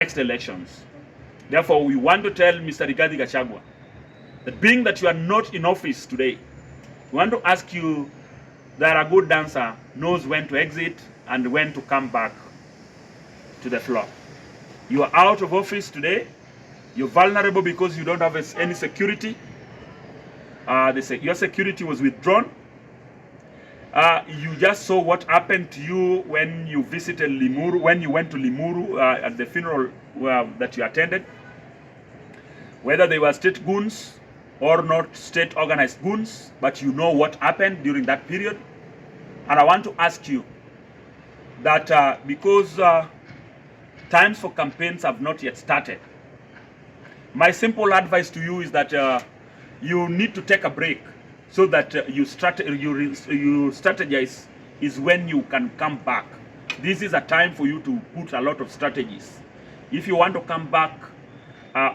next elections. Therefore, we want to tell Mr. Rigathi Gachagua that being that you are not in office today, we want to ask you that a good dancer knows when to exit and when to come back to the floor. You are out of office today. You're vulnerable because you don't have any security. Your security was withdrawn. You just saw what happened to you when you visited Limuru, when you went to Limuru at the funeral that you attended. Whether they were state goons or not state organized goons, but you know what happened during that period. And I want to ask you that because times for campaigns have not yet started, my simple advice to you is that you need to take a break so that you strategize is when you can come back. This is a time for you to put a lot of strategies. If you want to come back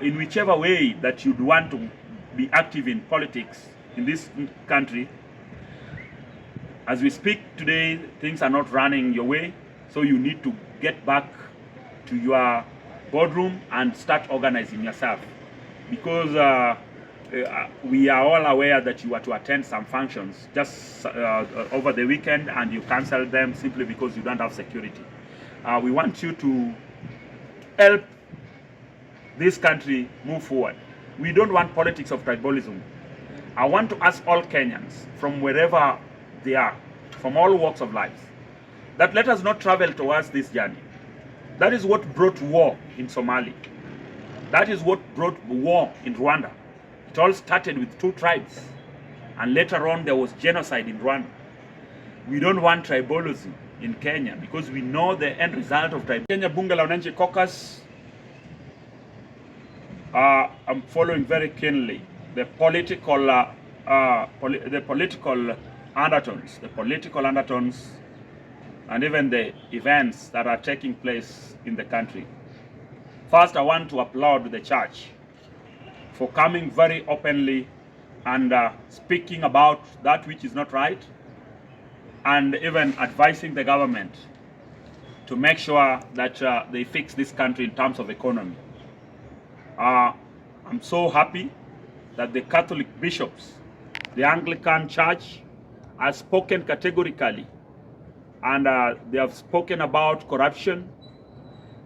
in whichever way that you'd want to be active in politics in this country, as we speak today, things are not running your way, so you need to get back to your boardroom and start organizing yourself, because we are all aware that you are to attend some functions just over the weekend and you cancel them simply because you don't have security. We want you to help this country move forward. We don't want politics of tribalism. I want to ask all Kenyans from wherever they are, from all walks of life, that let us not travel towards this journey. That is what brought war in Somalia. That is what brought war in Rwanda. It all started with 2 tribes, and later on there was genocide in Rwanda. We don't want tribalism in Kenya because we know the end result of tribalism. Kenya Bunge la Wananchi Caucus, I'm following very keenly the political undertones, and even the events that are taking place in the country. First, I want to applaud the church for coming very openly and speaking about that which is not right, and even advising the government to make sure that they fix this country in terms of economy. I'm so happy that the Catholic bishops, the Anglican Church, has spoken categorically, and they have spoken about corruption.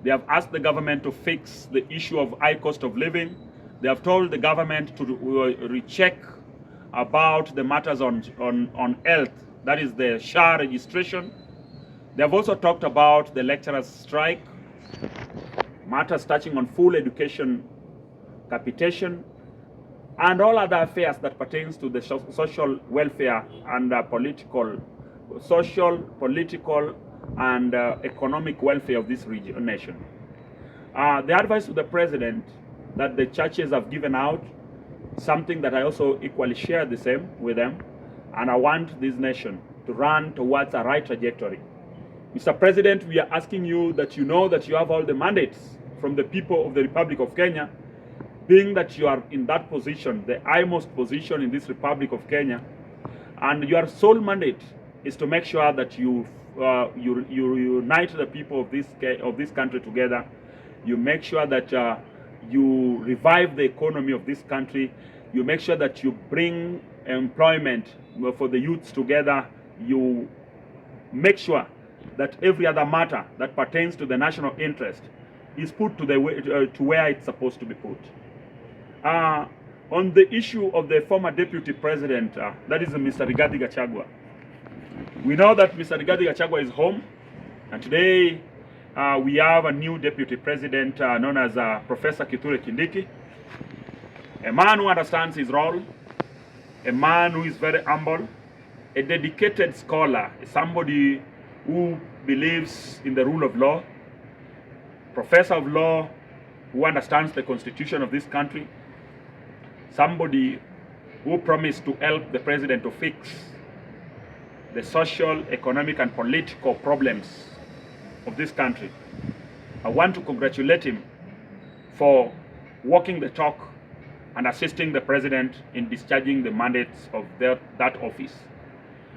They have asked the government to fix the issue of high cost of living. They have told the government to recheck about the matters on health, that is the SHA registration. They have also talked about the lecturers' strike, matters touching on full education capitation, and all other affairs that pertains to the social welfare and social, political, and economic welfare of this nation. The advice to the president that the churches have given out, something that I also equally share the same with them, and I want this nation to run towards a right trajectory. Mr. President, we are asking you that you know that you have all the mandates from the people of the Republic of Kenya, being that you are in that position, the highmost position in this Republic of Kenya, and your sole mandate is to make sure that you unite the people of this country together. You make sure that you revive the economy of this country. You make sure that you bring employment for the youths together. You make sure that every other matter that pertains to the national interest is put to where it's supposed to be put. On the issue of the former deputy president, that is Mr. Rigathi Gachagua. We know that Mr. Rigathi Gachagua is home, and today we have a new deputy president known as Professor Kithure Kindiki, a man who understands his role, a man who is very humble, a dedicated scholar, somebody who believes in the rule of law, professor of law who understands the constitution of this country, somebody who promised to help the president to fix the social, economic, and political problems of this country. I want to congratulate him for walking the talk and assisting the president in discharging the mandates of that office.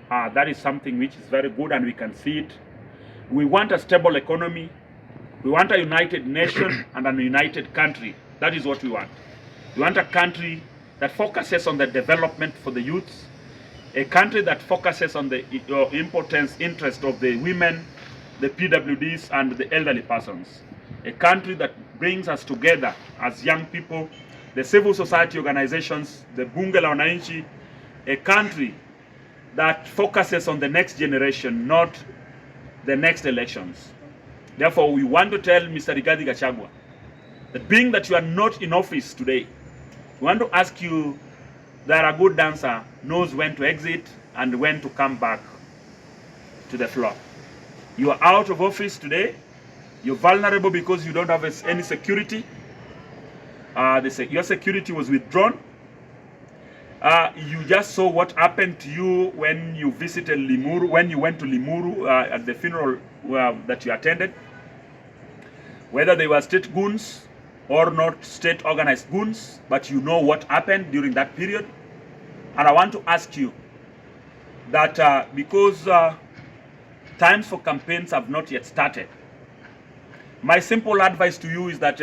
That is something which is very good, and we can see it. We want a stable economy. We want a united nation and a united country. That is what we want. We want a country that focuses on the development for the youths, a country that focuses on the importance, interest of the women, the PWDs, and the elderly persons. A country that brings us together as young people, the civil society organizations, the Bunge la Wananchi, a country that focuses on the next generation, not the next elections. Therefore, we want to tell Mr. Rigathi Gachagua that being that you are not in office today, we want to ask you that a good dancer knows when to exit and when to come back to the floor. You are out of office today. You're vulnerable because you don't have any security. Your security was withdrawn. You just saw what happened to you when you visited Limuru, when you went to Limuru at the funeral that you attended. Whether they were state goons or not state organized goons, but you know what happened during that period. And I want to ask you that because times for campaigns have not yet started, my simple advice to you is that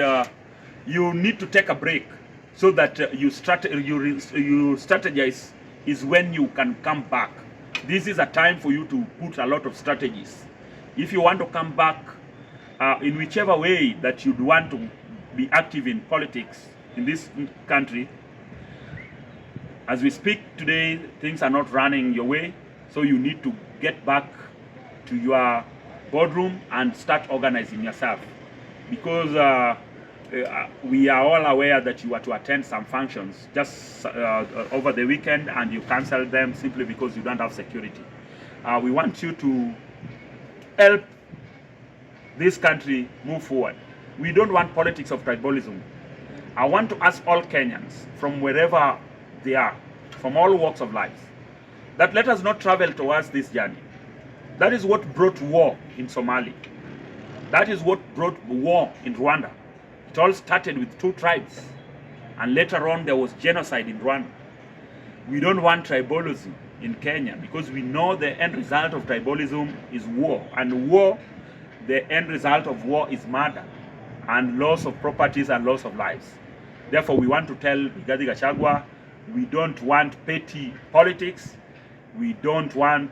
you need to take a break so that you strategize is when you can come back. This is a time for you to put a lot of strategies. If you want to come back in whichever way that you'd want to be active in politics in this country, as we speak today, things are not running your way, so you need to get back to your boardroom and start organizing yourself. Because we are all aware that you are to attend some functions just over the weekend and you cancel them simply because you don't have security. We want you to help this country move forward. We don't want politics of tribalism. I want to ask all Kenyans from wherever they are, from all walks of life, that let us not travel towards this journey. That is what brought war in Somalia. That is what brought war in Rwanda. It all started with 2 tribes, and later on there was genocide in Rwanda. We don't want tribalism in Kenya because we know the end result of tribalism is war, and war, the end result of war is murder and loss of properties and loss of lives. Therefore, we want to tell Rigathi Gachagua, we don't want petty politics, we don't want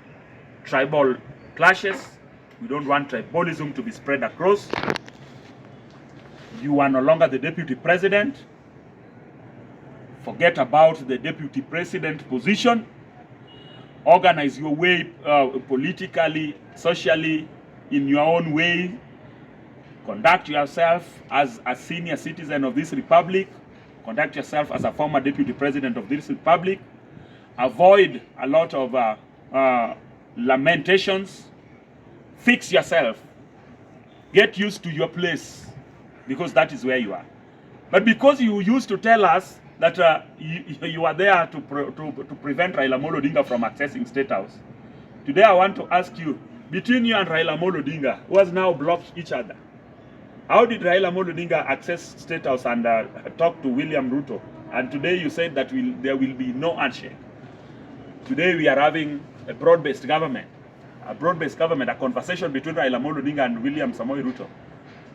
tribal clashes, we don't want tribalism to be spread across. You are no longer the deputy president. Forget about the deputy president position. Organize your way politically, socially, in your own way. Conduct yourself as a senior citizen of this republic. Conduct yourself as a former deputy president of this republic. Avoid a lot of lamentations. Fix yourself. Get used to your place, because that is where you are. But because you used to tell us that you are there to prevent Raila Amolo Odinga from accessing State House, today I want to ask you, between you and Raila Amolo Odinga, who has now blocked each other, how did Raila Amolo Odinga access State House and talk to William Ruto? And today you said that there will be no handshake. Today we are having a broad-based government. A conversation between Raila Amolo Odinga and William Samoei Ruto.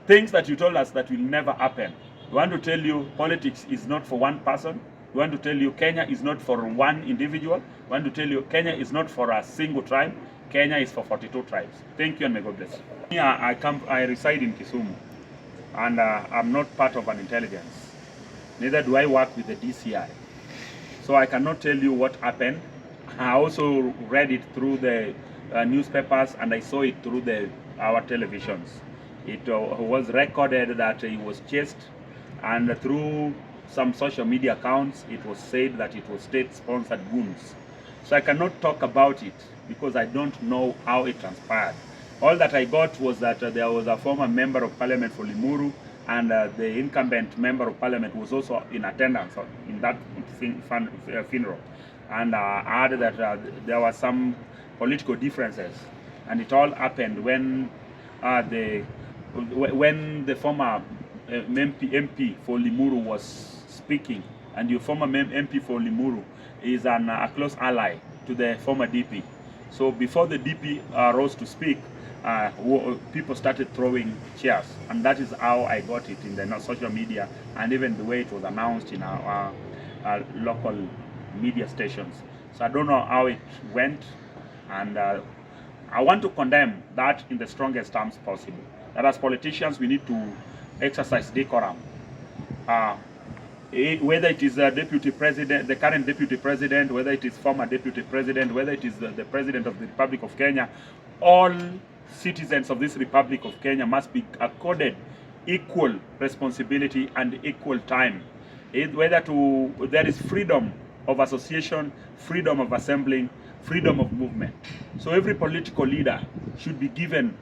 Things that you told us that will never happen. We want to tell you politics is not for one person. We want to tell you Kenya is not for one individual. We want to tell you Kenya is not for a single tribe. Kenya is for 42 tribes. Thank you and may God bless you. I reside in Kisumu, and I'm not part of an intelligence. Neither do I work with the DCI. So I cannot tell you what happened. I also read it through the newspapers, and I saw it through our televisions. It was recorded that he was chased, and through some social media accounts it was said that it was state-sponsored goons. So I cannot talk about it because I don't know how it transpired. All that I got was that there was a former member of parliament for Limuru, and the incumbent member of parliament was also in attendance in that funeral. And I heard that there were some political differences, and it all happened when the former MP for Limuru was speaking, and your former MP for Limuru is a close ally to the former DP. So before the DP rose to speak, people started throwing chairs, and that is how I got it in the social media, and even the way it was announced in our local media stations. So I don't know how it went, and I want to condemn that in the strongest terms possible. That as politicians, we need to exercise decorum. Whether it is the deputy president, the current deputy president, whether it is former deputy president, whether it is the president of the Republic of Kenya, all citizens of this Republic of Kenya must be accorded equal responsibility and equal time. There is freedom of association, freedom of assembling, freedom of movement. So every political leader should be given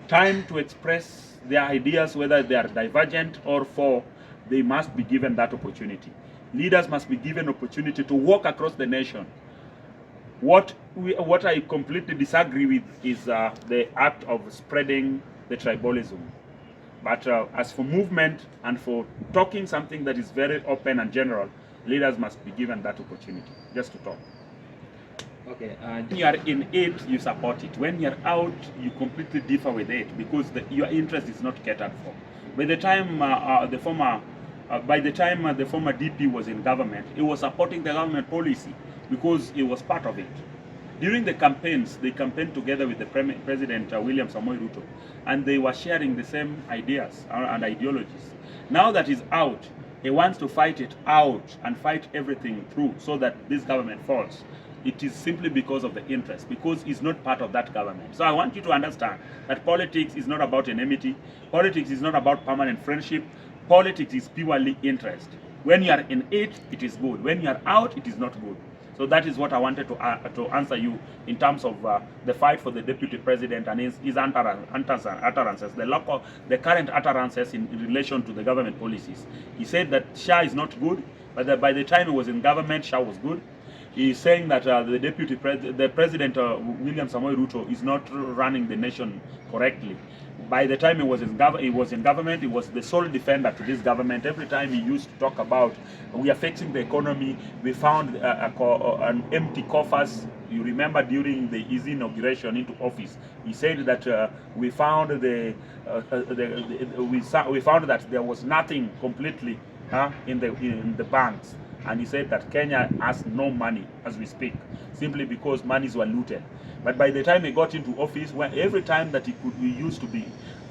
time to express their ideas, whether they are divergent or they must be given that opportunity. Leaders must be given opportunity to walk across the nation. What I completely disagree with is the act of spreading the tribalism. But as for movement and for talking something that is very open and general, leaders must be given that opportunity just to talk. Okay. When you are in it, you support it. When you're out, you completely differ with it because your interest is not catered for. By the time the former DP was in government, he was supporting the government policy because he was part of it. During the campaigns, they campaigned together with the President William Samoei Ruto, and they were sharing the same ideas and ideologies. Now that he's out, he wants to fight it out and fight everything through so that this government falls. It is simply because of the interest, because he's not part of that government. So I want you to understand that politics is not about enmity. Politics is not about permanent friendship. Politics is purely interest. When you are in it, it is good. When you are out, it is not good. So that is what I wanted to answer you in terms of the fight for the deputy president and his utterances, the current utterances in relation to the government policies. He said that SHA is not good, but by the time he was in government, SHA was good. He is saying that the president William Samoei Ruto is not running the nation correctly. By the time he was in government, he was the sole defender to this government. Every time he used to talk about, we are fixing the economy, we found an empty coffers. You remember during his inauguration into office, he said that we found we found that there was nothing completely in the banks. And he said that Kenya has no money as we speak, simply because monies were looted. But by the time he got into office, every time that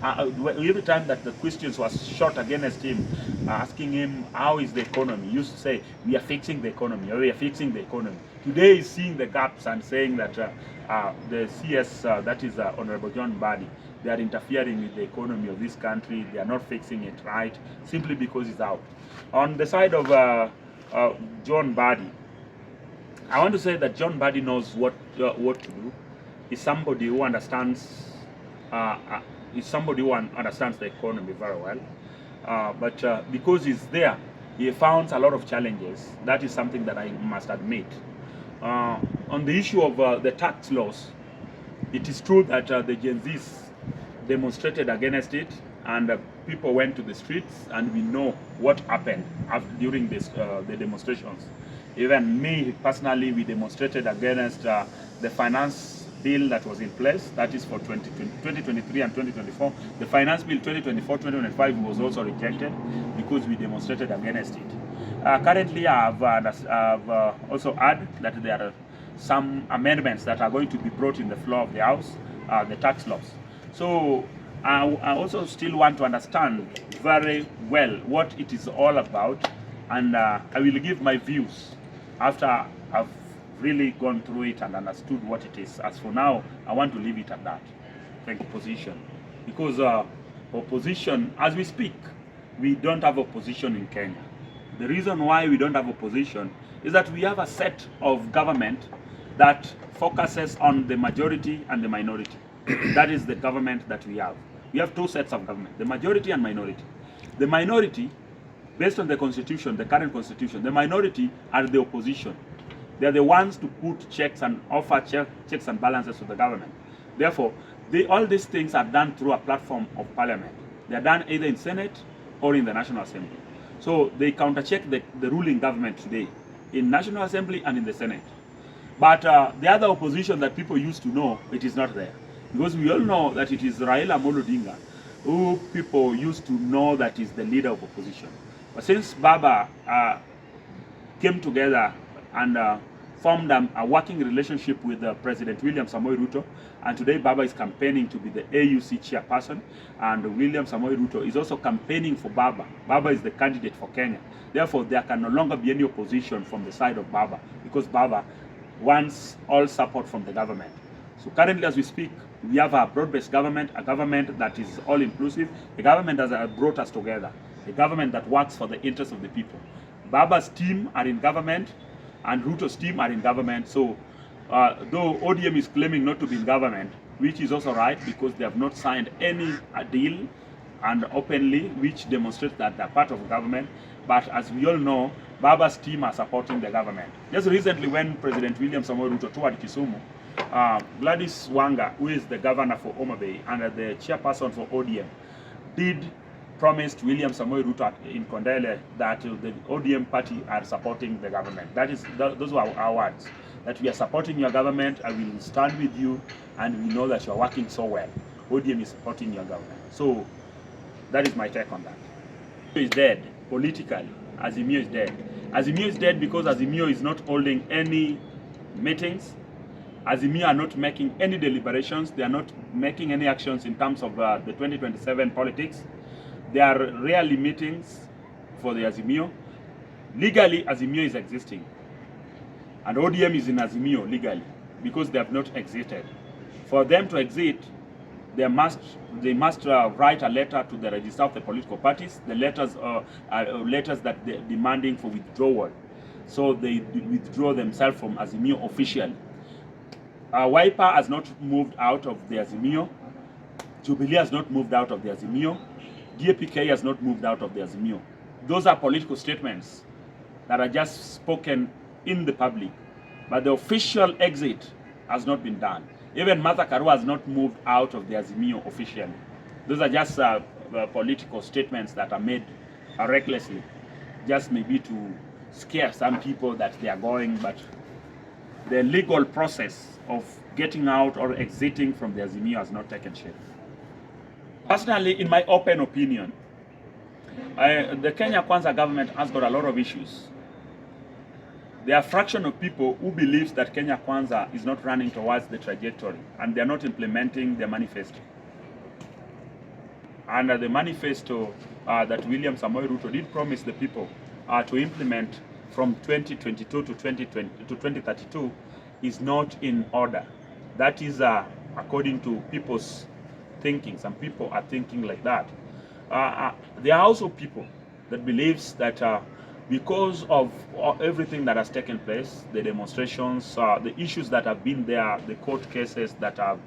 every time that the questions was shot against him, asking him how is the economy, he used to say, we are fixing the economy, or we are fixing the economy. Today he's seeing the gaps and saying that the CS, that is Honorable John Mbadi, they are interfering with the economy of this country. They are not fixing it right, simply because he's out. On the side of John Mbadi, I want to say that John Mbadi knows what to do. He's somebody who understands. The economy very well. But because he's there, he found a lot of challenges. That is something that I must admit. On the issue of the tax laws, it is true that the Gen Zs demonstrated against it, and people went to the streets, and we know what happened during the demonstrations. Even me personally, we demonstrated against the finance bill that was in place, that is for 2023 and 2024. The finance bill 2024-2025 was also rejected because we demonstrated against it. Currently, I've also heard that there are some amendments that are going to be brought in the floor of the House, the tax laws. So I also still want to understand very well what it is all about, and I will give my views after I've really gone through it and understood what it is. As for now, I want to leave it at that. Thank you, opposition. Because opposition, as we speak, we don't have opposition in Kenya. The reason why we don't have opposition is that we have a set of government that focuses on the majority and the minority. That is the government that we have. We have two sets of government, the majority and minority. The minority, based on the constitution, the current constitution, the minority are the opposition. They are the ones to put checks and offer checks and balances to the government. Therefore, all these things are done through a platform of parliament. They are done either in Senate or in the National Assembly. So they countercheck the ruling government today in National Assembly and in the Senate. But the other opposition that people used to know, it is not there. Because we all know that it is Raila Amolo Odinga who people used to know that is the leader of opposition. But since Baba came together and formed a working relationship with President William Samoei Ruto, and today Baba is campaigning to be the AUC chairperson, and William Samoei Ruto is also campaigning for Baba. Baba is the candidate for Kenya. Therefore, there can no longer be any opposition from the side of Baba, because Baba wants all support from the government. So currently, as we speak, we have a broad-based government, a government that is all-inclusive, a government that has brought us together, a government that works for the interests of the people. Baba's team are in government, and Ruto's team are in government. So though ODM is claiming not to be in government, which is also right because they have not signed any deal and openly, which demonstrates that they're part of government. But as we all know, Baba's team are supporting the government. Just recently, when President William Samoei Ruto toured Kisumu, Gladys Wanga, who is the governor for Homa Bay and the chairperson for ODM, did promised William Samoei Ruto in Kondele that the ODM party are supporting the government. Those were our words, that we are supporting your government, I will stand with you, and we know that you are working so well. ODM is supporting your government. So that is my take on that. Azimio is dead politically. Azimio is dead. Azimio is dead because Azimio is not holding any meetings. Azimio are not making any deliberations. They are not making any actions in terms of the 2027 politics. There are rarely meetings for the Azimio. Legally, Azimio is existing. And ODM is in Azimio legally because they have not exited. For them to exit, they must write a letter to the register of the political parties. The letters are letters that they're demanding for withdrawal. So they withdraw themselves from Azimio officially. Wiper has not moved out of the Azimio. Jubilee has not moved out of the Azimio. DAPK has not moved out of the Azimio. Those are political statements that are just spoken in the public. But the official exit has not been done. Even Martha Karua has not moved out of the Azimio officially. Those are just political statements that are made recklessly, just maybe to scare some people that they are going, but the legal process of getting out or exiting from the Azimio has not taken shape. Personally, in my open opinion, the Kenya Kwanza government has got a lot of issues. There are a fraction of people who believes that Kenya Kwanza is not running towards the trajectory and they're not implementing the manifesto. And the manifesto that William Samoei Ruto did promise the people to implement from 2022 to 2032 is not in order. That is according to people's thinking. Some people are thinking like that. There are also people that believes that because of everything that has taken place, the demonstrations, the issues that have been there, the court cases that have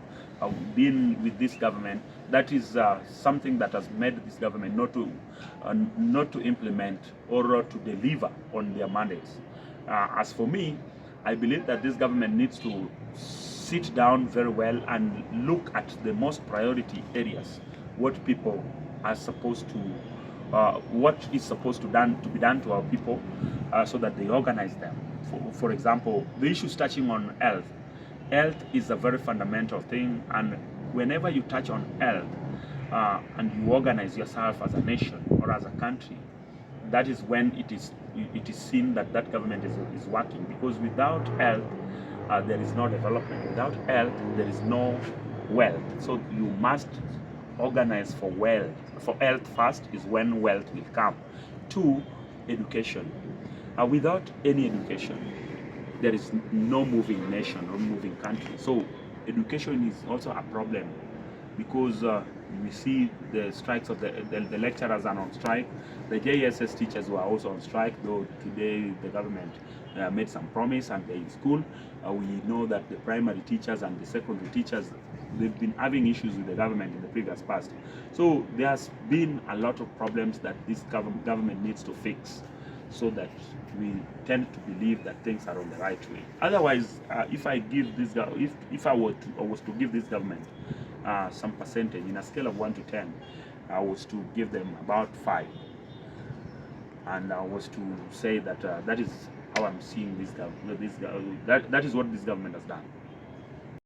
been with this government, that is something that has made this government not to implement or to deliver on their mandates. As for me, I believe that this government needs to sit down very well and look at the most priority areas, what people are supposed to, what is supposed to be done to our people, so that they organize them. For example, the issues touching on health. Health is a very fundamental thing, and whenever you touch on health and you organize yourself as a nation or as a country, that is when it is seen that that government is working. Because without health, there is no development. Without health, there is no wealth. So you must organize for wealth. For health first is when wealth will come. 2, education. Without any education, there is no moving nation or moving country. So education is also a problem, because we see the strikes of the lecturers are on strike. The JSS teachers were also on strike, though today the government made some promise and they're in school. We know that the primary teachers and the secondary teachers, they've been having issues with the government in the previous past. So there's been a lot of problems that this government needs to fix, so that we tend to believe that things are on the right way. Otherwise, if I was to give this government some percentage in a scale of 1 to 10, I was to give them about 5, and I was to say that that is how I'm seeing this government. That is what this government has done.